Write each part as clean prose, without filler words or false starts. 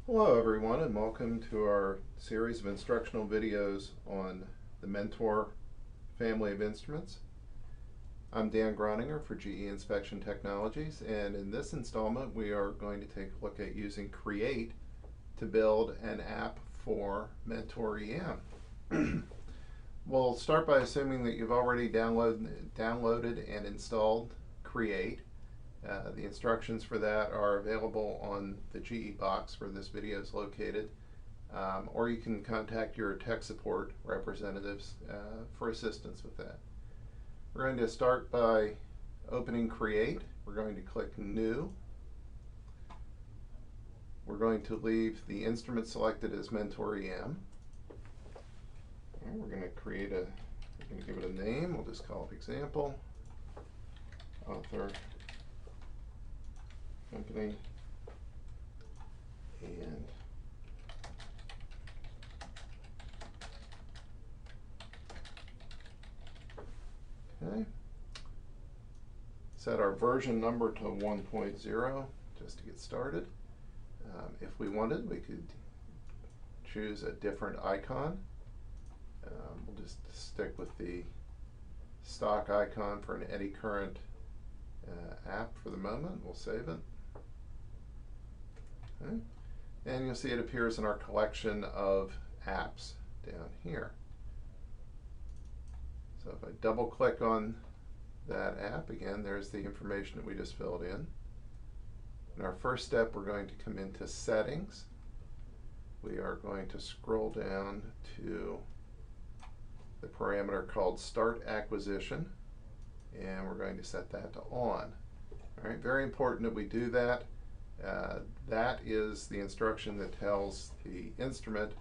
Hello everyone, and welcome to our series of instructional videos on the Mentor family of instruments. I'm Dan Groninger for GE Inspection Technologies, and in this installment we are going to take a look at using Create to build an app for Mentor EM. We'll start by assuming that you've already downloaded and installed Create. The instructions for that are available on the GE box where this video is located, or you can contact your tech support representatives for assistance with that. We're going to start by opening Create. We're going to click New. We're going to leave the instrument selected as Mentor EM. And we're going to give it a name. We'll just call it Example, Author, Company, and okay. Set our version number to 1.0 just to get started. If we wanted, we could choose a different icon. We'll just stick with the stock icon for an eddy current app for the moment. We'll save it. Okay. And you'll see it appears in our collection of apps down here. So if I double click on that app, again, there's the information that we just filled in. In our first step, we're going to come into Settings. We are going to scroll down to the parameter called Start Acquisition, and we're going to set that to On. All right, very important that we do that. That is the instruction that tells the instrument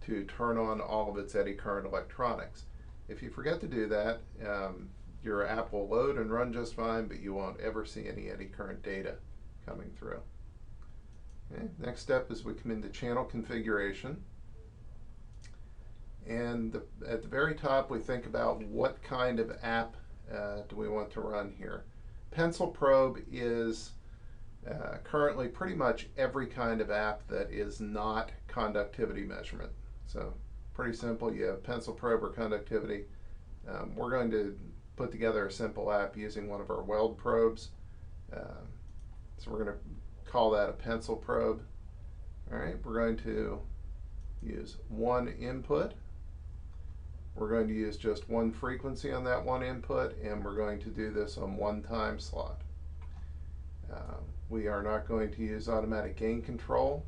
to turn on all of its eddy current electronics. If you forget to do that, your app will load and run just fine, but you won't ever see any eddy current data coming through. Okay. Next step is we come into Channel Configuration. And at the very top, we think about what kind of app do we want to run here. Pencil Probe is currently pretty much every kind of app that is not conductivity measurement. So pretty simple. You have Pencil Probe or conductivity. We're going to put together a simple app using one of our weld probes. So we're going to call that a Pencil Probe. All right, we're going to use one input. We're going to use just one frequency on that one input, and we're going to do this on one time slot. We are not going to use automatic gain control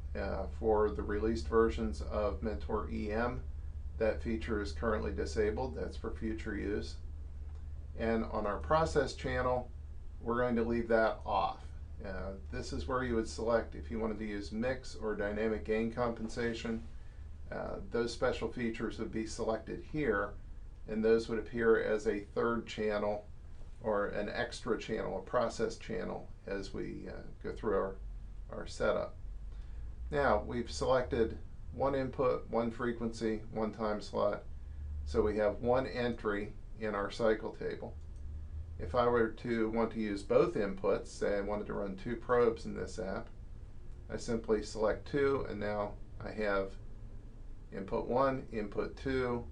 for the released versions of Mentor EM. That feature is currently disabled. That's for future use. And on our process channel, we're going to leave that off. This is where you would select if you wanted to use mix or dynamic gain compensation. Those special features would be selected here, and those would appear as a third channel or an extra channel, a process channel, as we go through our setup. Now, we've selected one input, one frequency, one time slot, so we have one entry in our cycle table. If I were to want to use both inputs, say I wanted to run two probes in this app, I simply select two, and now I have input 1, input 2,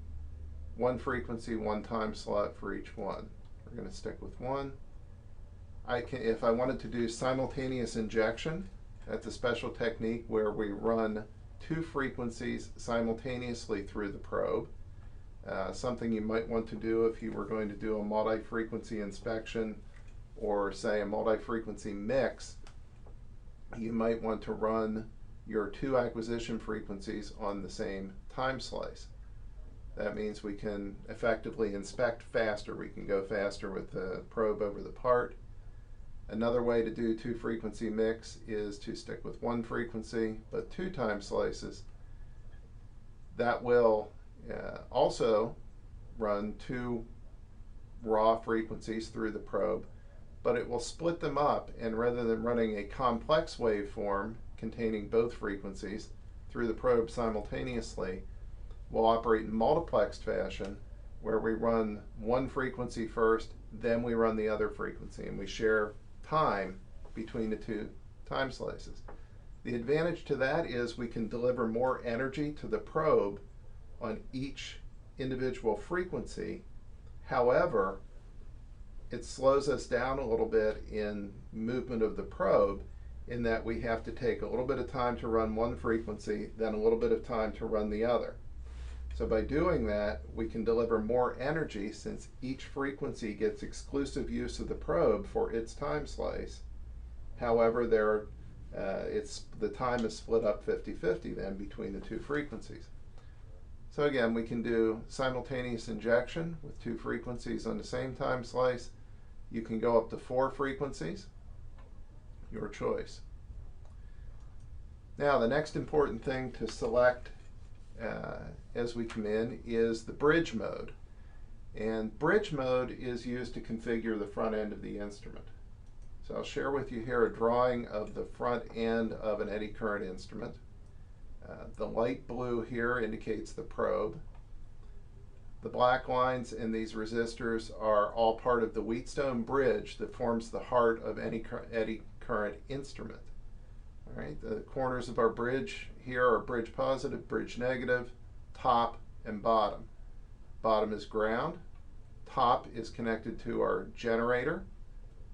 one frequency, one time slot for each one. We're going to stick with one. If I wanted to do simultaneous injection, that's a special technique where we run two frequencies simultaneously through the probe. Something you might want to do if you were going to do a multi-frequency inspection or say a multi-frequency mix. You might want to run your two acquisition frequencies on the same time slice. That means we can effectively inspect faster. We can go faster with the probe over the part. Another way to do two frequency mix is to stick with one frequency but two time slices. That will also run two raw frequencies through the probe, but it will split them up, and rather than running a complex waveform containing both frequencies through the probe simultaneously, we'll operate in multiplexed fashion where we run one frequency first, then we run the other frequency, and we share time between the two time slices. The advantage to that is we can deliver more energy to the probe on each individual frequency. However, it slows us down a little bit in movement of the probe, in that we have to take a little bit of time to run one frequency, then a little bit of time to run the other. So by doing that, we can deliver more energy, since each frequency gets exclusive use of the probe for its time slice. However, the time is split up 50-50 then between the two frequencies. So again, we can do simultaneous injection with two frequencies on the same time slice. You can go up to 4 frequencies, your choice. Now, the next important thing to select as we come in is the bridge mode. And bridge mode is used to configure the front end of the instrument. So I'll share with you here a drawing of the front end of an eddy current instrument. The light blue here indicates the probe. The black lines in these resistors are all part of the Wheatstone bridge that forms the heart of any eddy current instrument. All right, the corners of our bridge here are bridge positive, bridge negative, top, and bottom. Bottom is ground. Top is connected to our generator,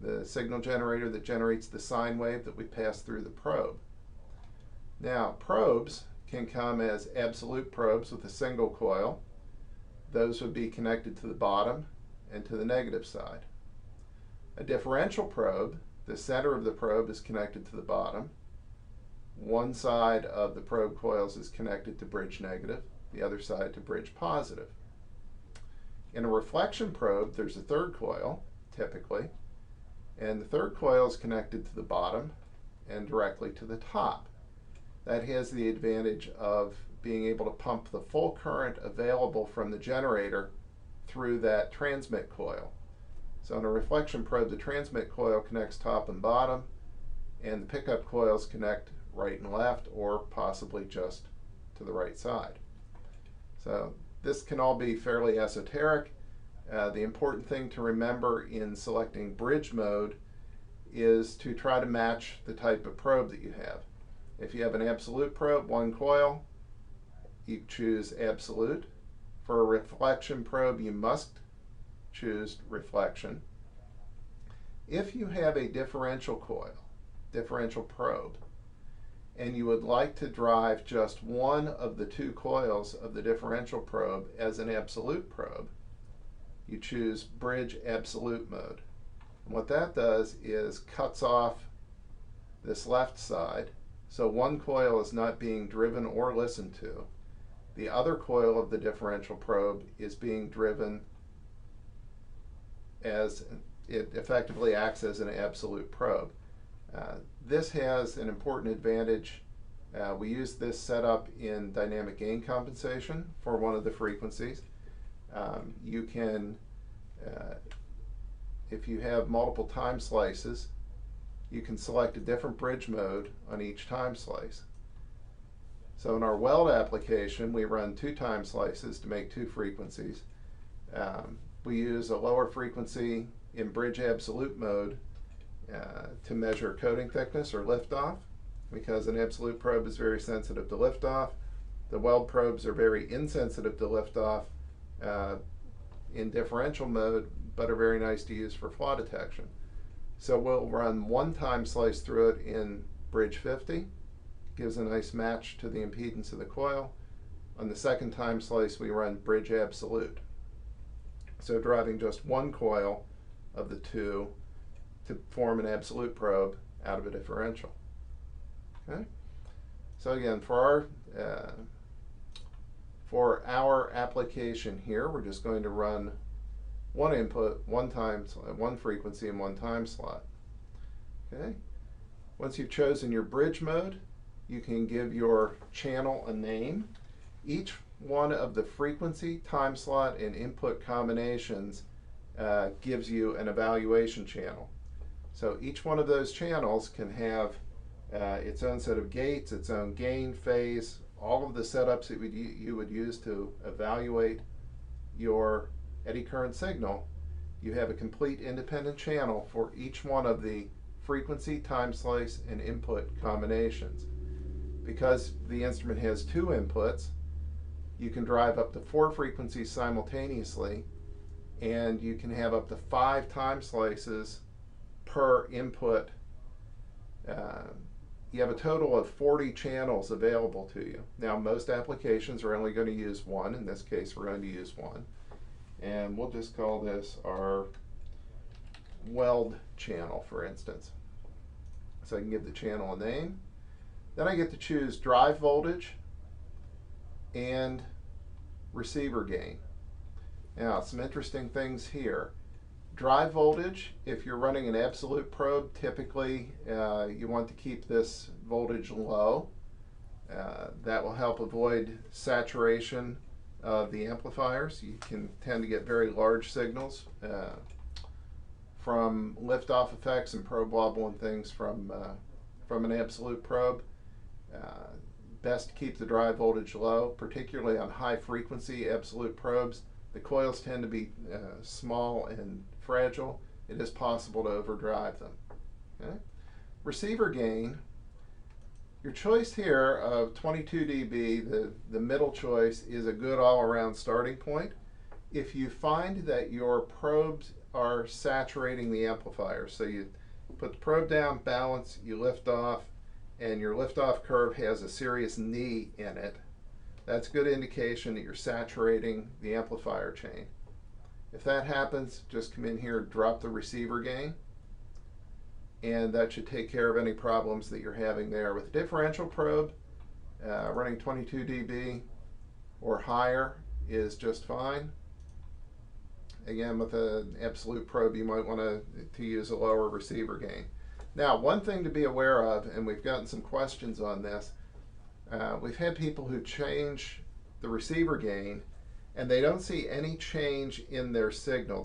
the signal generator that generates the sine wave that we pass through the probe. Now, probes can come as absolute probes with a single coil. Those would be connected to the bottom and to the negative side. A differential probe, the center of the probe is connected to the bottom. One side of the probe coils is connected to bridge negative, the other side to bridge positive. In a reflection probe, there's a third coil, typically, and the third coil is connected to the bottom and directly to the top. That has the advantage of being able to pump the full current available from the generator through that transmit coil. So in a reflection probe, the transmit coil connects top and bottom, and the pickup coils connect right and left, or possibly just to the right side. So this can all be fairly esoteric. The important thing to remember in selecting bridge mode is to try to match the type of probe that you have. If you have an absolute probe, one coil, you choose absolute. For a reflection probe, you must choose reflection. If you have a differential coil, differential probe, and you would like to drive just one of the two coils of the differential probe as an absolute probe, you choose bridge absolute mode. And what that does is cuts off this left side, so one coil is not being driven or listened to. The other coil of the differential probe is being driven as it effectively acts as an absolute probe. This has an important advantage. We use this setup in dynamic gain compensation for one of the frequencies. You can, if you have multiple time slices, you can select a different bridge mode on each time slice. So in our weld application, we run 2 time slices to make 2 frequencies. We use a lower frequency in bridge absolute mode to measure coating thickness or liftoff, because an absolute probe is very sensitive to liftoff. The weld probes are very insensitive to liftoff in differential mode, but are very nice to use for flaw detection. So we'll run 1 time slice through it in bridge 50, gives a nice match to the impedance of the coil. On the second time slice, we run bridge absolute. So driving just 1 coil of the 2 to form an absolute probe out of a differential. Okay? So again, for our application here, we're just going to run 1 input, 1 frequency, and 1 time slot. Okay? Once you've chosen your bridge mode, you can give your channel a name. Each one of the frequency, time slot, and input combinations gives you an evaluation channel. So each one of those channels can have its own set of gates, its own gain, phase, all of the setups that you would use to evaluate your eddy current signal. You have a complete independent channel for each one of the frequency, time slice, and input combinations. Because the instrument has 2 inputs, you can drive up to 4 frequencies simultaneously, and you can have up to 5 time slices per input. You have a total of 40 channels available to you. Now, most applications are only going to use one. In this case, we're going to use one. And we'll just call this our weld channel, for instance. So I can give the channel a name. Then I get to choose drive voltage and receiver gain. Now, some interesting things here. Drive voltage, if you're running an absolute probe, typically you want to keep this voltage low. That will help avoid saturation of the amplifiers. You can tend to get very large signals from liftoff effects and probe wobble and things from an absolute probe. Best to keep the drive voltage low, particularly on high frequency absolute probes. The coils tend to be small and fragile. It is possible to overdrive them. Okay? Receiver gain, your choice here of 22 dB, the middle choice, is a good all-around starting point. If you find that your probes are saturating the amplifier, so you put the probe down, balance, you lift off, and your liftoff curve has a serious knee in it, that's a good indication that you're saturating the amplifier chain. If that happens, just come in here, drop the receiver gain, and that should take care of any problems that you're having there. With a differential probe, running 22 dB or higher is just fine. Again, with an absolute probe, you might want to use a lower receiver gain. Now, one thing to be aware of, and we've gotten some questions on this, we've had people who change the receiver gain and they don't see any change in their signal.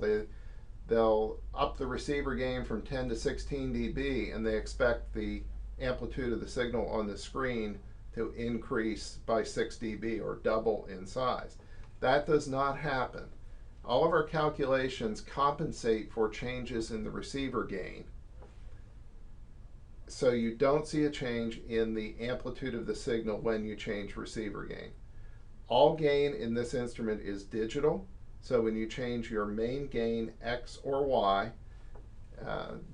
They'll up the receiver gain from 10 to 16 dB and they expect the amplitude of the signal on the screen to increase by 6 dB or double in size. That does not happen. All of our calculations compensate for changes in the receiver gain. So you don't see a change in the amplitude of the signal when you change receiver gain. All gain in this instrument is digital, so when you change your main gain X or Y,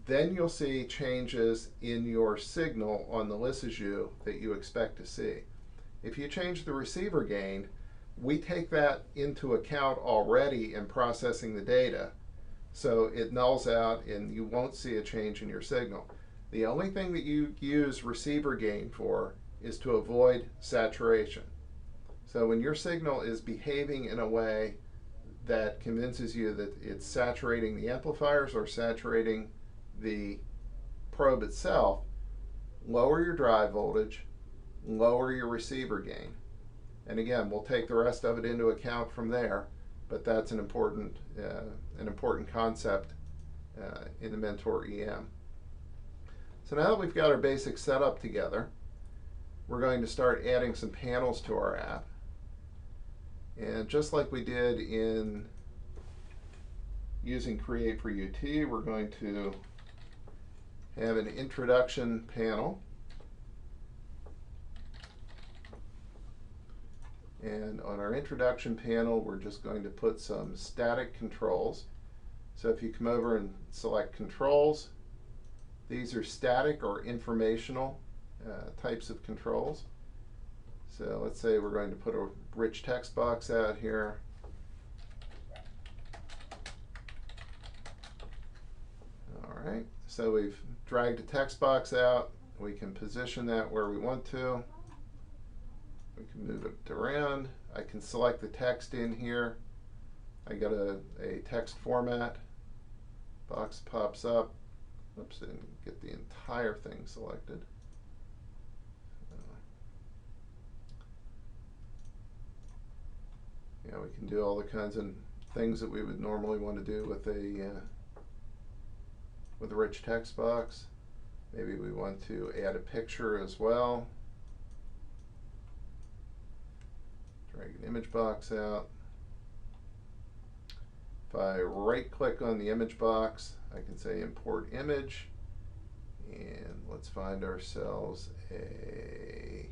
then you'll see changes in your signal on the Lissajous that you expect to see. If you change the receiver gain, we take that into account already in processing the data, so it nulls out and you won't see a change in your signal. The only thing that you use receiver gain for is to avoid saturation. So when your signal is behaving in a way that convinces you that it's saturating the amplifiers or saturating the probe itself, lower your drive voltage, lower your receiver gain. And again, we'll take the rest of it into account from there, but that's an important concept in the Mentor EM. So now that we've got our basic setup together, we're going to start adding some panels to our app. And just like we did in using Create for UT, we're going to have an introduction panel. And on our introduction panel, we're just going to put some static controls. So if you come over and select controls, these are static or informational types of controls. So let's say we're going to put a rich text box out here. All right, so we've dragged a text box out. We can position that where we want to. We can move it around. I can select the text in here. I got a text format. Box pops up. Oops, I didn't get the entire thing selected. Yeah, we can do all the kinds of things that we would normally want to do with a rich text box. Maybe we want to add a picture as well. Drag an image box out. If I right click on the image box, I can say import image, and let's find ourselves a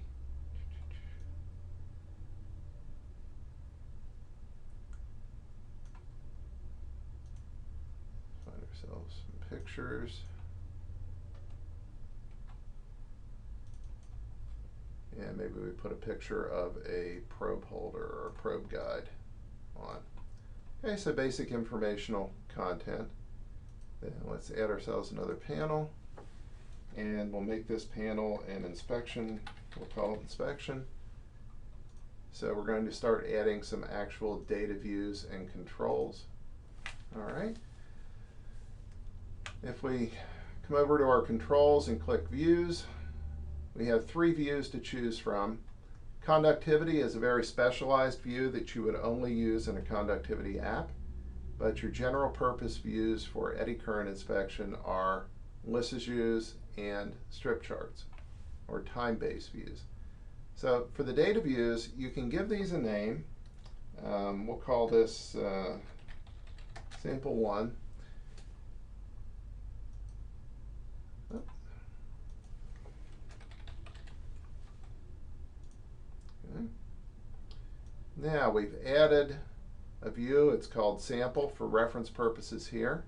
ourselves some pictures. And maybe we put a picture of a probe holder or probe guide on. Okay, so basic informational content. Then let's add ourselves another panel. And we'll make this panel an inspection. We'll call it inspection. So we're going to start adding some actual data views and controls. All right. If we come over to our controls and click views, we have 3 views to choose from. Conductivity is a very specialized view that you would only use in a conductivity app, but your general purpose views for eddy current inspection are Lisses views and strip charts, or time-based views. So for the data views, you can give these a name. We'll call this sample 1. Now we've added a view. It's called sample for reference purposes here.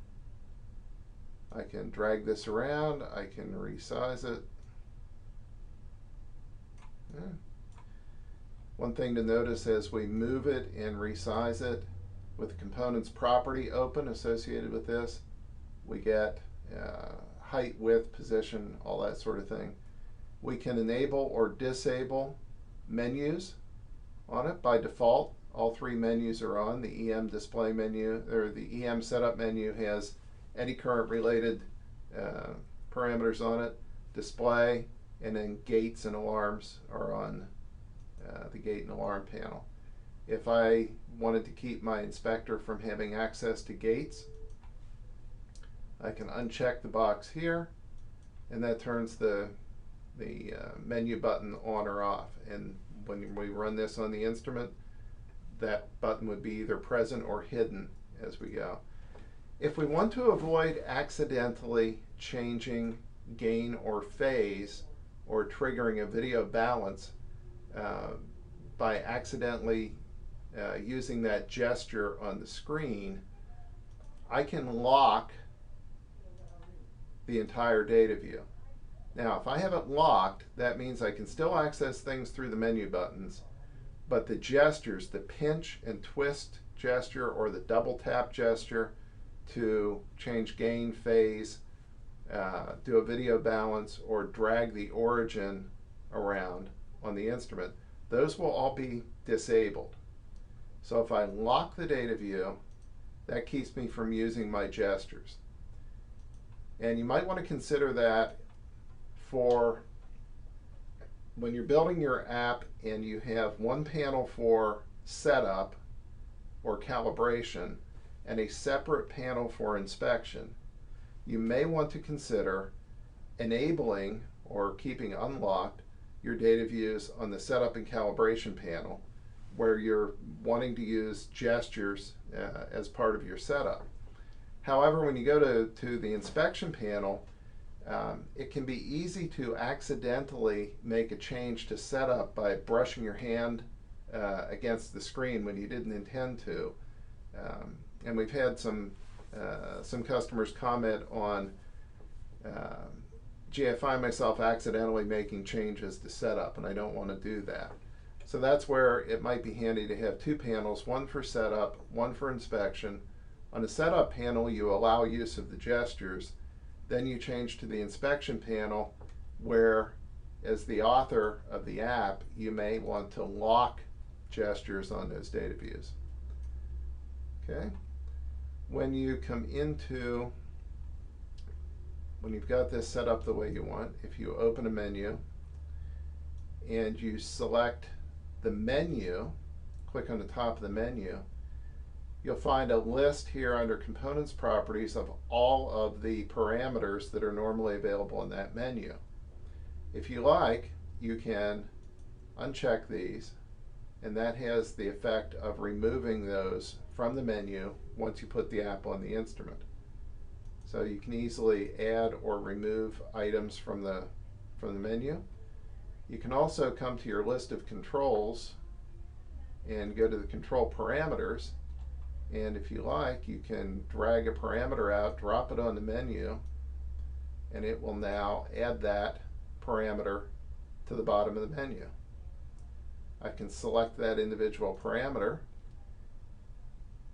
I can drag this around. I can resize it. Yeah. One thing to notice as we move it and resize it, with the components property open associated with this, we get height, width, position, all that sort of thing. We can enable or disable menus on it. By default, all 3 menus are on. The EM display menu, or the EM setup menu, has eddy current related parameters on it. Display, and then gates and alarms are on the gate and alarm panel. If I wanted to keep my inspector from having access to gates, I can uncheck the box here, and that turns the menu button on or off. And when we run this on the instrument, that button would be either present or hidden as we go. If we want to avoid accidentally changing gain or phase or triggering a video balance by accidentally using that gesture on the screen, I can lock the entire data view. Now, if I have it locked, that means I can still access things through the menu buttons, but the gestures, the pinch and twist gesture or the double tap gesture to change gain, phase, do a video balance, or drag the origin around on the instrument, those will all be disabled. So if I lock the data view, that keeps me from using my gestures. And you might want to consider that for when you're building your app and you have one panel for setup or calibration and a separate panel for inspection. You may want to consider enabling or keeping unlocked your data views on the setup and calibration panel where you're wanting to use gestures as part of your setup. However, when you go to the inspection panel, it can be easy to accidentally make a change to setup by brushing your hand against the screen when you didn't intend to. And we've had some customers comment on, gee, I find myself accidentally making changes to setup and I don't want to do that. So that's where it might be handy to have 2 panels, one for setup, one for inspection. On the setup panel, you allow use of the gestures. Then you change to the inspection panel where, as the author of the app, you may want to lock gestures on those data views. Okay? When you come into, when you've got this set up the way you want, if you open a menu and you select the menu, click on the top of the menu, you'll find a list here under Components Properties of all of the parameters that are normally available in that menu. If you like, you can uncheck these, and that has the effect of removing those from the menu once you put the app on the instrument. So you can easily add or remove items from the menu. You can also come to your list of controls and go to the control parameters, And if you like, you can drag a parameter out, drop it on the menu, and it will now add that parameter to the bottom of the menu. I can select that individual parameter,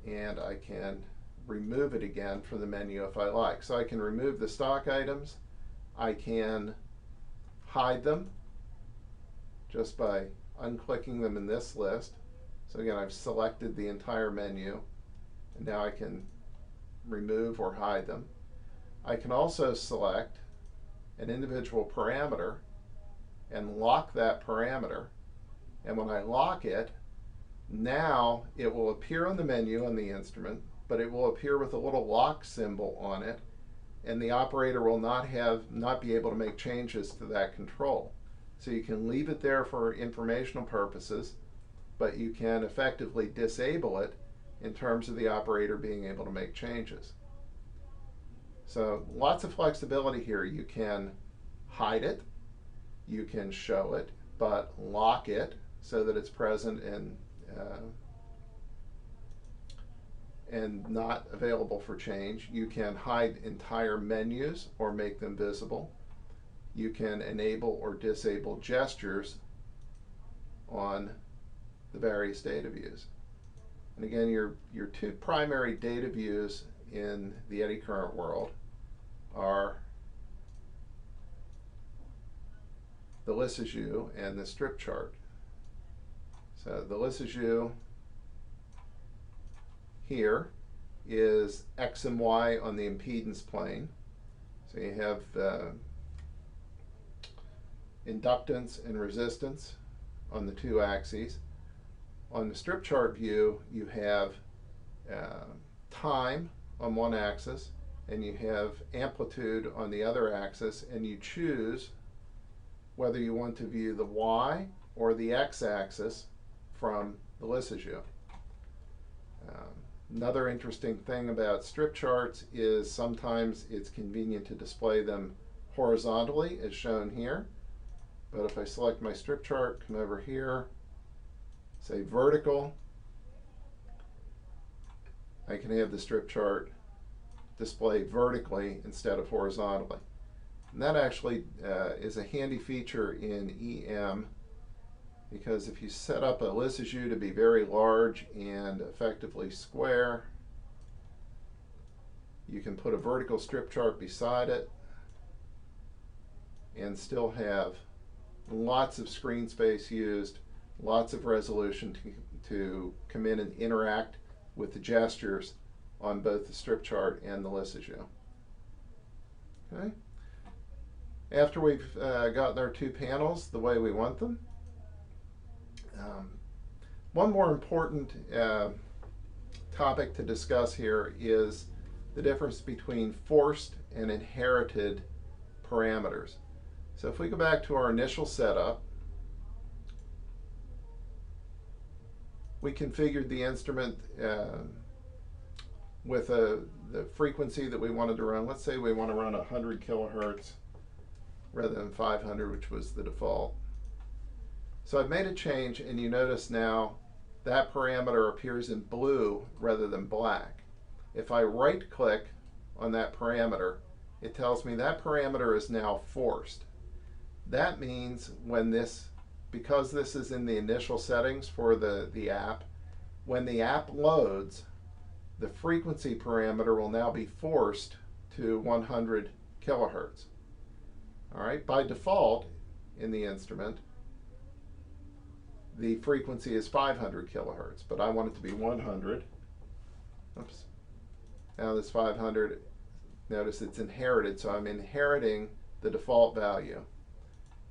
and I can remove it again from the menu if I like. So I can remove the stock items. I can hide them just by unclicking them in this list. So again, I've selected the entire menu, and now I can remove or hide them. I can also select an individual parameter and lock that parameter. And when I lock it, now it will appear on the menu on the instrument, but it will appear with a little lock symbol on it, and the operator will not be able to make changes to that control. So you can leave it there for informational purposes, but you can effectively disable it in terms of the operator being able to make changes. So lots of flexibility here. You can hide it, you can show it, but lock it so that it's present and not available for change. You can hide entire menus or make them visible. You can enable or disable gestures on the various data views. And again, your two primary data views in the eddy current world are the lissajou and the strip chart. So the lissajou here is X and Y on the impedance plane. So you have inductance and resistance on the two axes. On the strip chart view, you have time on one axis, and you have amplitude on the other axis, and you choose whether you want to view the Y or the X axis from the lissajou. Another interesting thing about strip charts is sometimes it's convenient to display them horizontally, as shown here. But if I select my strip chart, come over here, say vertical, I can have the strip chart display vertically instead of horizontally. And that actually is a handy feature in EM, because if you set up a lissajou to be very large and effectively square, you can put a vertical strip chart beside it and still have lots of screen space used, lots of resolution to come in and interact with the gestures on both the strip chart and the lissajou. Okay. After we've gotten our two panels the way we want them, one more important topic to discuss here is the difference between forced and inherited parameters. So if we go back to our initial setup, we configured the instrument with the frequency that we wanted to run. Let's say we want to run 100 kilohertz rather than 500, which was the default. So I've made a change, and you notice now that parameter appears in blue rather than black. If I right-click on that parameter, it tells me that parameter is now forced. That means because this is in the initial settings for the app, when the app loads, the frequency parameter will now be forced to 100 kilohertz. All right, by default in the instrument, the frequency is 500 kilohertz, but I want it to be 100. Oops. Now this 500, notice it's inherited, so I'm inheriting the default value.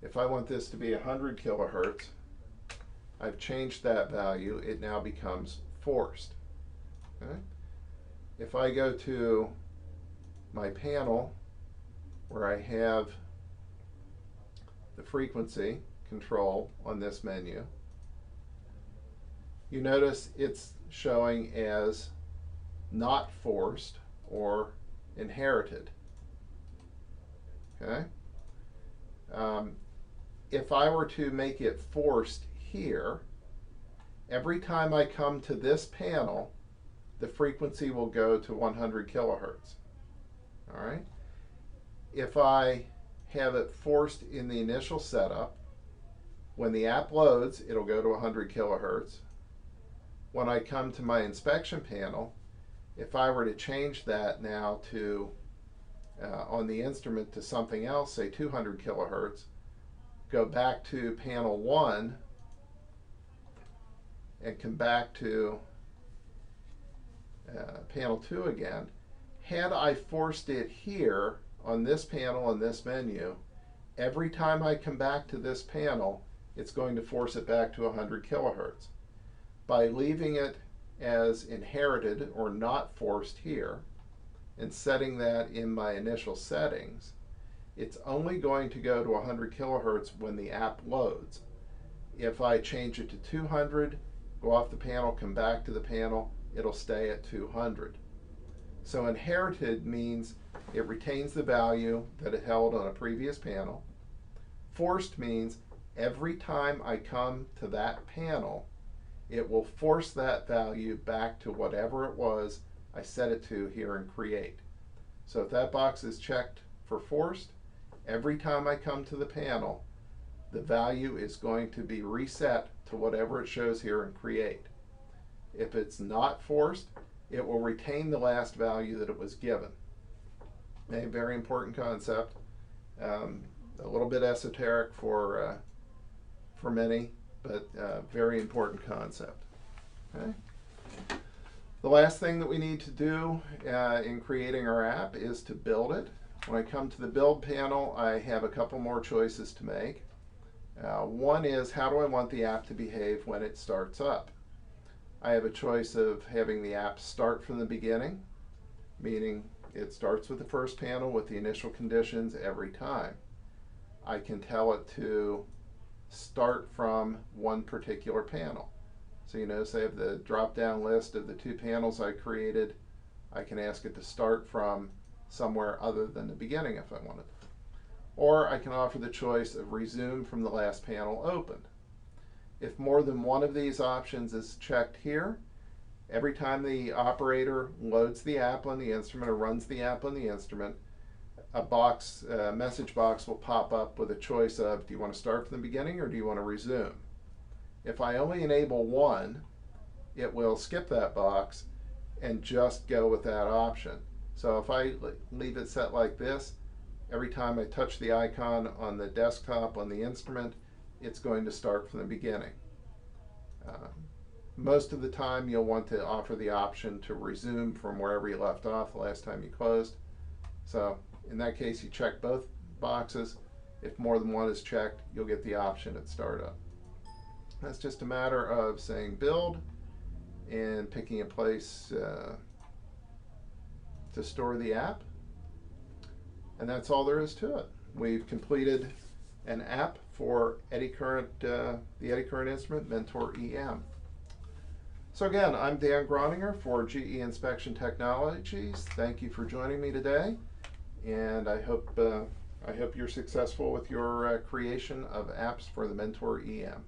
If I want this to be 100 kilohertz, I've changed that value. It now becomes forced. Okay? If I go to my panel where I have the frequency control on this menu, you notice it's showing as not forced or inherited. Okay? If I were to make it forced here, every time I come to this panel, the frequency will go to 100 kilohertz. All right. If I have it forced in the initial setup, when the app loads, it'll go to 100 kilohertz. When I come to my inspection panel, if I were to change that now to on the instrument to something else, say 200 kilohertz, go back to panel 1 and come back to panel 2 again, had I forced it here on this panel and this menu, every time I come back to this panel, it's going to force it back to 100 kilohertz. By leaving it as inherited or not forced here and setting that in my initial settings, it's only going to go to 100 kilohertz when the app loads. If I change it to 200, go off the panel, come back to the panel, it'll stay at 200. So inherited means it retains the value that it held on a previous panel. Forced means every time I come to that panel, it will force that value back to whatever it was I set it to here in Create. So if that box is checked for forced, every time I come to the panel, the value is going to be reset to whatever it shows here in Create. If it's not forced, it will retain the last value that it was given. A very important concept, a little bit esoteric for many, but very important concept. Okay. The last thing that we need to do in creating our app is to build it. When I come to the build panel, I have a couple more choices to make. One is, how do I want the app to behave when it starts up? I have a choice of having the app start from the beginning, meaning it starts with the first panel with the initial conditions every time. I can tell it to start from one particular panel. So you notice I have the drop-down list of the 2 panels I created. I can ask it to start from somewhere other than the beginning if I wanted. Or I can offer the choice of resume from the last panel opened. If more than one of these options is checked here, every time the operator loads the app on the instrument or runs the app on the instrument, a message box will pop up with a choice of, do you want to start from the beginning or do you want to resume? If I only enable one, it will skip that box and just go with that option. So if I leave it set like this, every time I touch the icon on the desktop on the instrument, it's going to start from the beginning. Most of the time you'll want to offer the option to resume from wherever you left off the last time you closed. So in that case, you check both boxes. If more than one is checked, you'll get the option at startup. That's just a matter of saying build and picking a place to store the app. And that's all there is to it. We've completed an app for eddy current, the eddy current instrument, Mentor EM. So again, I'm Dan Groninger for GE Inspection Technologies. Thank you for joining me today, and I hope you're successful with your creation of apps for the Mentor EM.